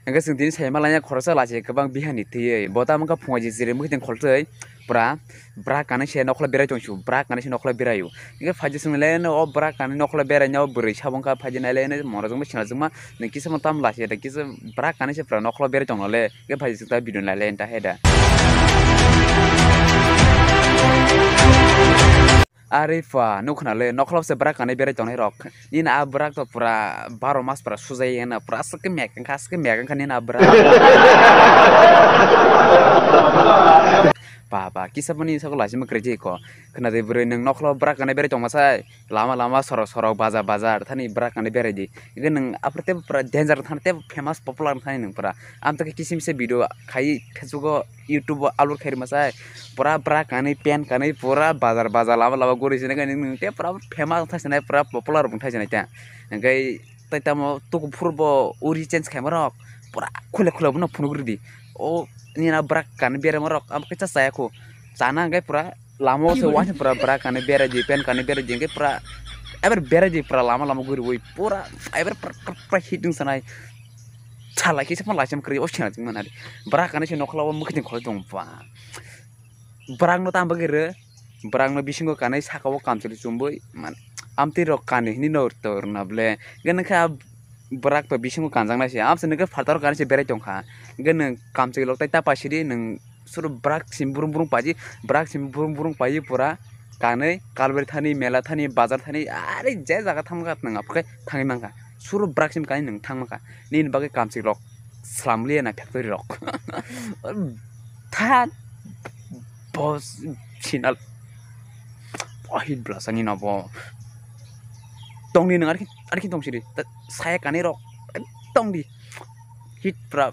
hingga जों दिनै साय मालाया खरसा लासे गोबां बिहानि थैयै बता मका फुङा जिरे मुखिदों खलसै ब्रा काने से नखला बेराय दंसु ब्रा काने से नखला बेरायो hingga faji sungले no ब्रा काने नखला बेरायनायाव बोरै साबंका फाजि नायले मरजों सिना जोंमा नोंखिसो मताम लासे दकिसो ब्रा काने से फ्रा नखला बेराय दंले hingga faji जों ता बिदुन लायले एंटा हेदा Arifa nukhnale noklop se brak kane bere tonai rok in a brak to pura 12 mas pura suzai na pura ske mek khas ke mek kan in a brak Papa kisah pani sekolah sih kerja ko kena de bere neng noklop brak kane bere tong masai lama-lama sorok-sorok bazar-bazar thani brak kane bere di ini neng apa te pura danger thani te famous popular thani neng pura am to kisim se video khai Facebook YouTube alur khair masai pura brak kane pen kane pura bazar-bazar lama-lama gori sini kan neng te pura famous thani pura popular bung thani ta ngai tai tamo tuku purbo uri change kamera pura khule-khule buna phunugri di oh ini na brak kan biar merok am kita saya ku sana gai pura lama se wah pura brak kan biar aja pen kan biar aja gai pura ever biar aja pura lama guru woi pura ever pura hidung sana cala kisah pun lacam kerja ocean cuma nari brak kan sih nokla mungkin kalau dong pa brak no tambah kira brak no bising kok kan sakawo kamcil cumboi man am tirok kan ini nor tor nable gan ka brak pa bising kanjang na sih am se nega fatar kan sih berai dong ka gan kam se lok tai ta pasiri neng suruh brak sim burung paji brak sim burung paji pura kanai kalber thani mela thani bazar thani are jai jaga thamgat nang apkai thangi mangka suruh brak sim kai neng thang maka nin bagai kam se lok slamli na factory rok tha bos sinal wahid blasani na bo tong ni nang arki tong siri saya kane rok tong di hit pra